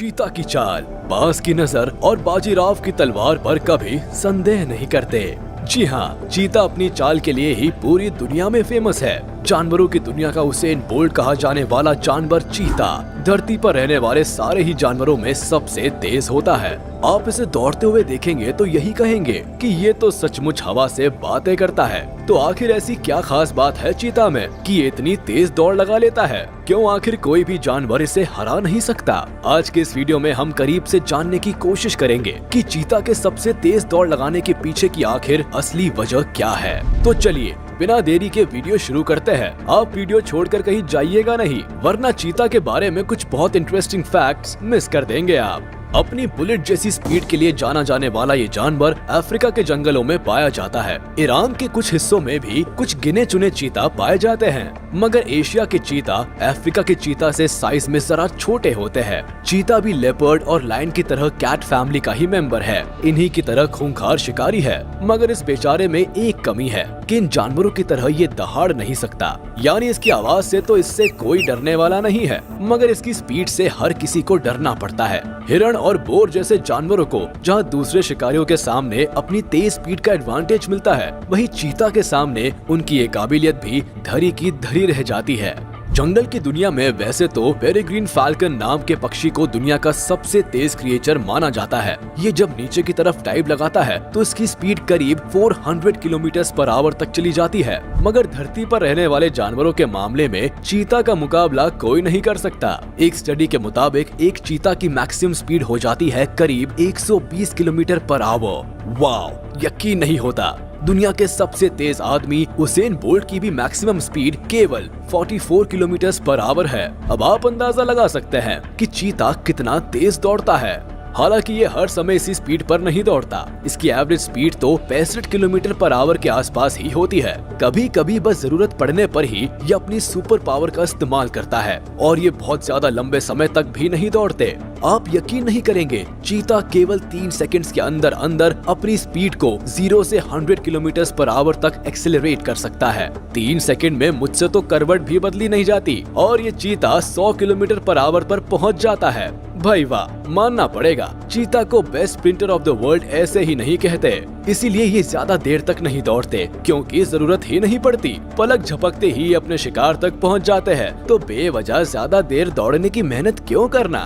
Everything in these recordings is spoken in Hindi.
चीता की चाल, बाज की नजर और बाजीराव की तलवार पर कभी संदेह नहीं करते। जी हाँ, चीता अपनी चाल के लिए ही पूरी दुनिया में फेमस है। जानवरों की दुनिया का उसेन बोल्ट कहा जाने वाला जानवर चीता धरती पर रहने वाले सारे ही जानवरों में सबसे तेज होता है। आप इसे दौड़ते हुए देखेंगे तो यही कहेंगे कि ये तो सचमुच हवा से बातें करता है। तो आखिर ऐसी क्या खास बात है चीता में कि ये इतनी तेज दौड़ लगा लेता है? क्यों आखिर कोई भी जानवर इसे हरा नहीं सकता? आज के इस वीडियो में हम करीब से जानने की कोशिश करेंगे कि चीता के सबसे तेज दौड़ लगाने के पीछे की आखिर असली वजह क्या है। तो चलिए बिना देरी के वीडियो शुरू करते हैं। आप वीडियो छोड़कर कहीं जाइएगा नहीं, वरना चीता के बारे में कुछ बहुत इंटरेस्टिंग फैक्ट्स मिस कर देंगे आप। अपनी बुलेट जैसी स्पीड के लिए जाना जाने वाला ये जानवर अफ्रीका के जंगलों में पाया जाता है। ईरान के कुछ हिस्सों में भी कुछ गिने चुने चीता पाए जाते हैं, मगर एशिया के चीता अफ्रीका के चीता से साइज में जरा छोटे होते हैं। चीता भी लेपर्ड और लायन की तरह कैट फैमिली का ही मेंबर है। इन्हीं की तरह खूंखार शिकारी है, मगर इस बेचारे में एक कमी है कि इन जानवरों की तरह ये दहाड़ नहीं सकता। यानी इसकी आवाज से तो इससे कोई डरने वाला नहीं है, मगर इसकी स्पीड से हर किसी को डरना पड़ता है। हिरण और बोर जैसे जानवरों को जहां दूसरे शिकारियों के सामने अपनी तेज स्पीड का एडवांटेज मिलता है, वहीं चीता के सामने उनकी ये काबिलियत भी धरी की धरी रह जाती है। जंगल की दुनिया में वैसे तो पेरेग्रीन फाल्कन नाम के पक्षी को दुनिया का सबसे तेज क्रिएचर माना जाता है। ये जब नीचे की तरफ डाइव लगाता है तो इसकी स्पीड करीब 400 किलोमीटर/आवर तक चली जाती है, मगर धरती पर रहने वाले जानवरों के मामले में चीता का मुकाबला कोई नहीं कर सकता। एक स्टडी के मुताबिक एक चीता की मैक्सिमम स्पीड हो जाती है करीब 120 किलोमीटर/आवर। वाओ, यकीन नहीं होता। दुनिया के सबसे तेज आदमी उसेन बोल्ट की भी मैक्सिमम स्पीड केवल 44 किलोमीटर/आवर है। अब आप अंदाजा लगा सकते हैं कि चीता कितना तेज दौड़ता है। हालांकि ये हर समय इसी स्पीड पर नहीं दौड़ता। इसकी एवरेज स्पीड तो 65 किलोमीटर/आवर के आसपास ही होती है। कभी कभी बस जरूरत पड़ने पर ही ये अपनी सुपर पावर का इस्तेमाल करता है, और ये बहुत ज्यादा लंबे समय तक भी नहीं दौड़ते। आप यकीन नहीं करेंगे, चीता केवल 3 सेकंड्स के अंदर अंदर अपनी स्पीड को 0 से 100 किलोमीटर/आवर तक एक्सेलरेट कर सकता है। 3 सेकंड में मुझसे तो करवट भी बदली नहीं जाती, और ये चीता 100 किलोमीटर/आवर पर पहुंच जाता है। भाई वाह, मानना पड़ेगा, चीता को best sprinter of the world ऐसे ही नहीं कहते। इसीलिए ये ज्यादा देर तक नहीं दौड़ते, क्योंकि जरूरत ही नहीं पड़ती। पलक झपकते ही अपने शिकार तक पहुंच जाते हैं, तो बेवजह ज्यादा देर दौड़ने की मेहनत क्यों करना।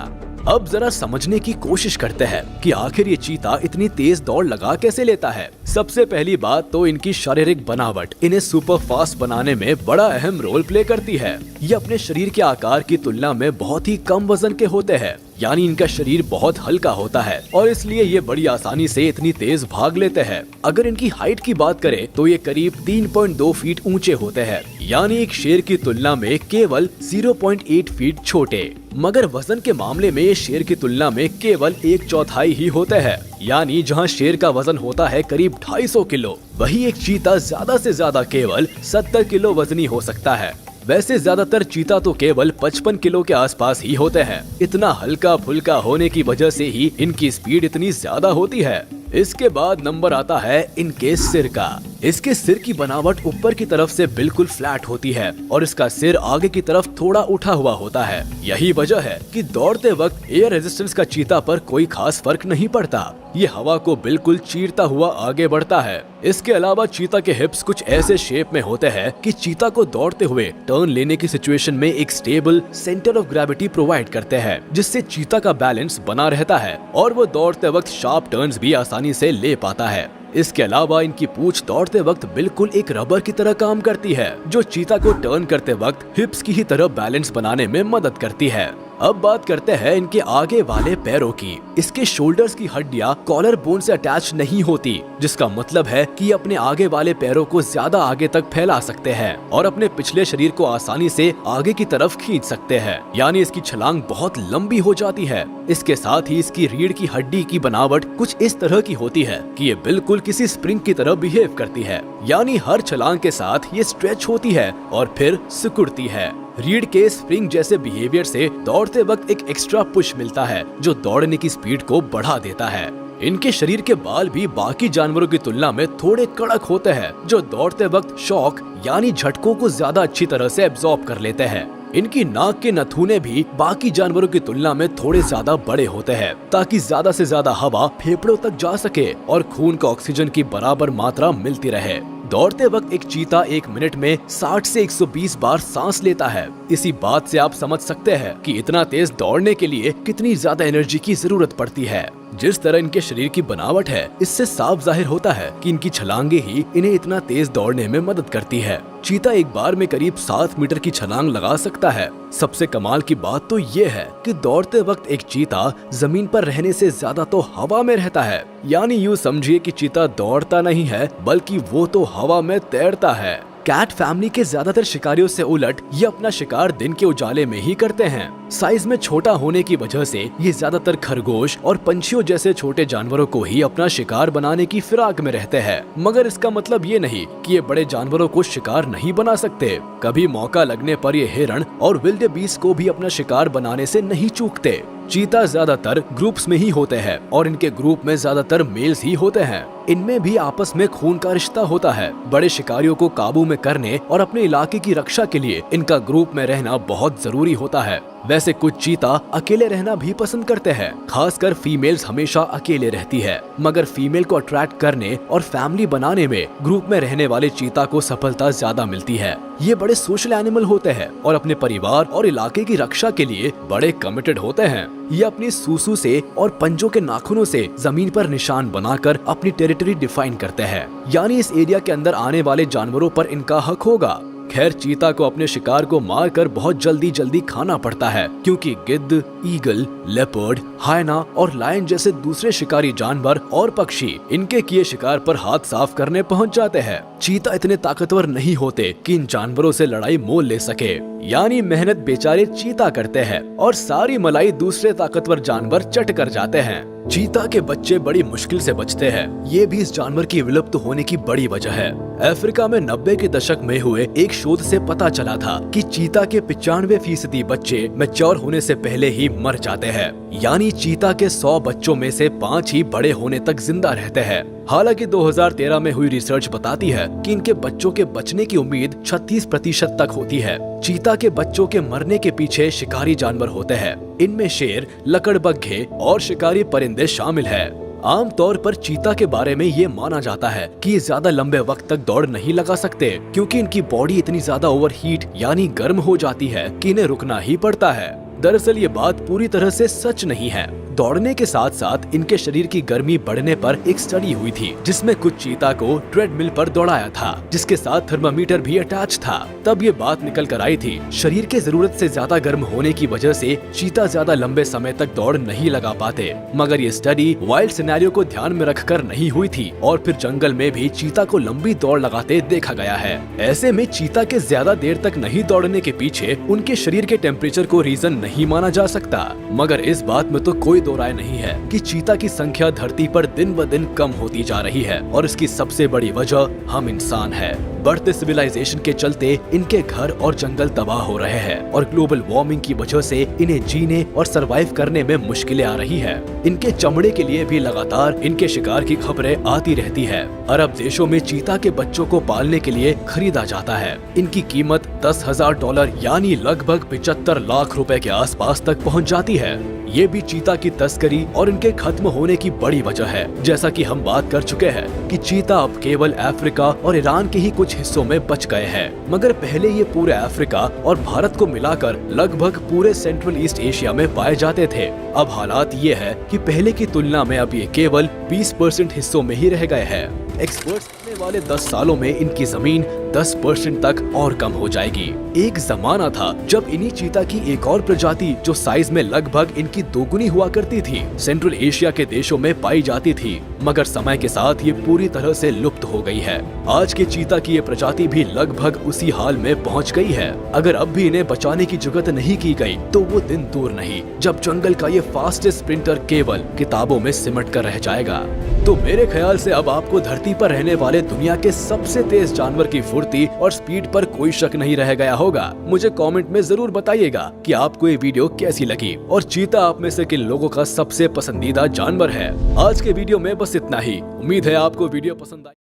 अब जरा समझने की कोशिश करते हैं कि आखिर ये चीता इतनी तेज दौड़ लगा कैसे लेता है। सबसे पहली बात तो इनकी शारीरिक बनावट इन्हें सुपर फास्ट बनाने में बड़ा अहम रोल प्ले करती है। ये अपने शरीर के आकार की तुलना में बहुत ही कम वजन के होते हैं, यानी इनका शरीर बहुत हल्का होता है, और इसलिए ये बड़ी आसानी से इतनी तेज भाग लेते हैं। अगर इनकी हाइट की बात करें तो ये करीब 3.2 फीट ऊंचे होते हैं, यानी एक शेर की तुलना में केवल 0.8 फीट छोटे। मगर वजन के मामले में ये शेर की तुलना में केवल 1/4 ही होते हैं, यानी जहां शेर का वजन होता है करीब 250 किलो, वही एक चीता ज्यादा से ज्यादा केवल 70 किलो वजनी हो सकता है। वैसे ज्यादातर चीता तो केवल 55 किलो के आसपास ही होते हैं। इतना हल्का फुल्का होने की वजह से ही इनकी स्पीड इतनी ज्यादा होती है। इसके बाद नंबर आता है इनके सिर का। इसके सिर की बनावट ऊपर की तरफ से बिल्कुल फ्लैट होती है, और इसका सिर आगे की तरफ थोड़ा उठा हुआ होता है। यही वजह है कि दौड़ते वक्त एयर रेजिस्टेंस का चीता पर कोई खास फर्क नहीं पड़ता। ये हवा को बिल्कुल चीरता हुआ आगे बढ़ता है। इसके अलावा चीता के हिप्स कुछ ऐसे शेप में होते हैं कि चीता को दौड़ते हुए टर्न लेने की सिचुएशन में एक stable centre of gravity provide करते हैं, जिससे चीता का बैलेंस बना रहता है और वो दौड़ते वक्त शार्प टर्न्स भी आसानी से ले पाता है। इसके अलावा इनकी पूंछ दौड़ते वक्त बिल्कुल एक रबर की तरह काम करती है, जो चीता को टर्न करते वक्त हिप्स की ही तरह बैलेंस बनाने में मदद करती है। अब बात करते हैं इनके आगे वाले पैरों की। इसके शोल्डर्स की हड्डियां कॉलर बोन से अटैच नहीं होती, जिसका मतलब है कि अपने आगे वाले पैरों को ज्यादा आगे तक फैला सकते हैं और अपने पिछले शरीर को आसानी से आगे की तरफ खींच सकते हैं, यानी इसकी छलांग बहुत लंबी हो जाती है। इसके साथ ही इसकी रीढ़ की हड्डी की बनावट कुछ इस तरह की होती है कि ये बिल्कुल किसी स्प्रिंग की तरह बिहेव करती है, यानी हर छलांग के साथ ये स्ट्रेच होती है और फिर सिकुड़ती है। रीढ़ के स्प्रिंग जैसे बिहेवियर से दौड़ते वक्त एक एक्स्ट्रा पुश मिलता है, जो दौड़ने की स्पीड को बढ़ा देता है। इनके शरीर के बाल भी बाकी जानवरों की तुलना में थोड़े कड़क होते हैं, जो दौड़ते वक्त शॉक यानी झटकों को ज्यादा अच्छी तरह से एब्जॉर्ब कर लेते हैं। इनकी नाक के नथुने भी बाकी जानवरों की तुलना में थोड़े ज्यादा बड़े होते हैं, ताकि ज्यादा से ज्यादा हवा फेफड़ों तक जा सके और खून का ऑक्सीजन की बराबर मात्रा मिलती रहे। दौड़ते वक्त एक चीता 1 मिनट में 60 से 120 बार सांस लेता है। इसी बात से आप समझ सकते हैं कि इतना तेज दौड़ने के लिए कितनी ज्यादा एनर्जी की जरूरत पड़ती है। जिस तरह इनके शरीर की बनावट है, इससे साफ जाहिर होता है कि इनकी छलांगे ही इन्हें इतना तेज दौड़ने में मदद करती है। चीता एक बार में करीब 7 मीटर की छलांग लगा सकता है। सबसे कमाल की बात तो ये है कि दौड़ते वक्त एक चीता जमीन पर रहने से ज्यादा तो हवा में रहता है। यानी यूँ समझिए कि चीता दौड़ता नहीं है, बल्कि वो तो हवा में तैरता है। कैट फैमिली के ज्यादातर शिकारियों से उलट ये अपना शिकार दिन के उजाले में ही करते हैं। साइज में छोटा होने की वजह से ये ज्यादातर खरगोश और पंछियों जैसे छोटे जानवरों को ही अपना शिकार बनाने की फिराक में रहते हैं। मगर इसका मतलब ये नहीं कि ये बड़े जानवरों को शिकार नहीं बना सकते। कभी मौका लगने पर ये हिरण और विल्डेबीस्ट को भी अपना शिकार बनाने से नहीं चूकते। चीता ज्यादातर ग्रुप्स में ही होते हैं और इनके ग्रुप में ज्यादातर मेल्स ही होते हैं। इनमें भी आपस में खून का रिश्ता होता है। बड़े शिकारियों को काबू में करने और अपने इलाके की रक्षा के लिए इनका ग्रुप में रहना बहुत जरूरी होता है। वैसे कुछ चीता अकेले रहना भी पसंद करते हैं, खासकर फीमेल्स हमेशा अकेले रहती है। मगर फीमेल को अट्रैक्ट करने और फैमिली बनाने में ग्रुप में रहने वाले चीता को सफलता ज्यादा मिलती है। ये बड़े सोशल एनिमल होते हैं और अपने परिवार और इलाके की रक्षा के लिए बड़े कमिटेड होते हैं। ये अपनी सूसू से और पंजों के नाखूनों से जमीन पर निशान बनाकर अपनी टेरिटरी डिफाइन करते हैं, यानी इस एरिया के अंदर आने वाले जानवरों पर इनका हक होगा। खैर, चीता को अपने शिकार को मारकर बहुत जल्दी खाना पड़ता है, क्योंकि गिद्ध, ईगल, लेपर्ड, हायना और लायन जैसे दूसरे शिकारी जानवर और पक्षी इनके किए शिकार पर हाथ साफ करने पहुंच जाते हैं। चीता इतने ताकतवर नहीं होते कि इन जानवरों से लड़ाई मोल ले सके, यानी मेहनत बेचारे चीता करते हैं और सारी मलाई दूसरे ताकतवर जानवर चट कर जाते हैं। चीता के बच्चे बड़ी मुश्किल से बचते हैं। ये भी इस जानवर की विलुप्त होने की बड़ी वजह है। अफ्रीका में 90 के दशक में हुए एक शोध से पता चला था कि चीता के 95% बच्चे मैच्योर होने से पहले ही मर जाते हैं। यानी चीता के 100 बच्चों में से 5 ही बड़े होने तक जिंदा रहते हैं। हालांकि 2013 में हुई रिसर्च बताती है कि इनके बच्चों के बचने की उम्मीद 36% तक होती है। चीता के बच्चों के मरने के पीछे शिकारी जानवर होते हैं। इनमें शेर, लकड़बग्घे और शिकारी परिंदे शामिल है। आमतौर पर चीता के बारे में ये माना जाता है कि ये ज्यादा लंबे वक्त तक दौड़ नहीं लगा सकते, क्योंकि इनकी बॉडी इतनी ज्यादा ओवरहीट यानी गर्म हो जाती है कि इन्हें रुकना ही पड़ता है। दरअसल ये बात पूरी तरह से सच नहीं है। दौड़ने के साथ साथ इनके शरीर की गर्मी बढ़ने पर एक स्टडी हुई थी, जिसमें कुछ चीता को ट्रेडमिल पर दौड़ाया था, जिसके साथ थर्मामीटर भी अटैच था। तब ये बात निकल कर आई थी, शरीर के जरूरत से ज्यादा गर्म होने की वजह से चीता ज्यादा लंबे समय तक दौड़ नहीं लगा पाते। मगर ये स्टडी वाइल्ड सिनेरियो को ध्यान में रखकर नहीं हुई थी और फिर जंगल में भी चीता को लंबी दौड़ लगाते देखा गया है। ऐसे में चीता के ज्यादा देर तक नहीं दौड़ने के पीछे उनके शरीर के टेम्परेचर को रीजन नहीं माना जा सकता। मगर इस बात में तो कोई दो राय नहीं है कि चीता की संख्या धरती पर दिन ब दिन कम होती जा रही है और इसकी सबसे बड़ी वजह हम इंसान है। बढ़ते सिविलाइजेशन के चलते इनके घर और जंगल तबाह हो रहे हैं और ग्लोबल वार्मिंग की वजह से इन्हें जीने और सरवाइव करने में मुश्किलें आ रही है। इनके चमड़े के लिए भी लगातार इनके शिकार की खबरें आती रहती है। अरब देशों में चीता के बच्चों को पालने के लिए खरीदा जाता है। इनकी कीमत $10,000 यानी लगभग 75 लाख रुपए के आसपास तक पहुंच जाती है। ये भी चीता की तस्करी और इनके खत्म होने की बड़ी वजह है। जैसा कि हम बात कर चुके हैं कि चीता अब केवल अफ्रीका और ईरान के ही कुछ हिस्सों में बच गए हैं, मगर पहले ये पूरे अफ्रीका और भारत को मिलाकर लगभग पूरे सेंट्रल ईस्ट एशिया में पाए जाते थे। अब हालात ये है कि पहले की तुलना में अब ये केवल 20% हिस्सों में ही रह गए हैं। एक्सपर्ट्स आने वाले 10 सालों में इनकी जमीन 10% तक और कम हो जाएगी। एक जमाना था जब इन्हीं चीता की एक और प्रजाति जो साइज में लगभग इनकी दोगुनी हुआ करती थी, सेंट्रल एशिया के देशों में पाई जाती थी, मगर समय के साथ ये पूरी तरह से लुप्त हो गई है। आज के चीता की ये प्रजाति भी लगभग उसी हाल में पहुंच गई है। अगर अब भी इन्हें बचाने की जुगत नहीं की गई तो वो दिन दूर नहीं जब जंगल का ये फास्टेस्ट स्प्रिंटर केवल किताबों में सिमट कर रह जाएगा। तो मेरे ख्याल से अब आपको धरती पर रहने वाले दुनिया के सबसे तेज जानवर की फुर्ती और स्पीड पर कोई शक नहीं रह गया होगा। मुझे कमेंट में जरूर बताइएगा कि आपको ये वीडियो कैसी लगी और चीता आप में से किन लोगों का सबसे पसंदीदा जानवर है। आज के वीडियो में बस इतना ही। उम्मीद है आपको वीडियो पसंद आई।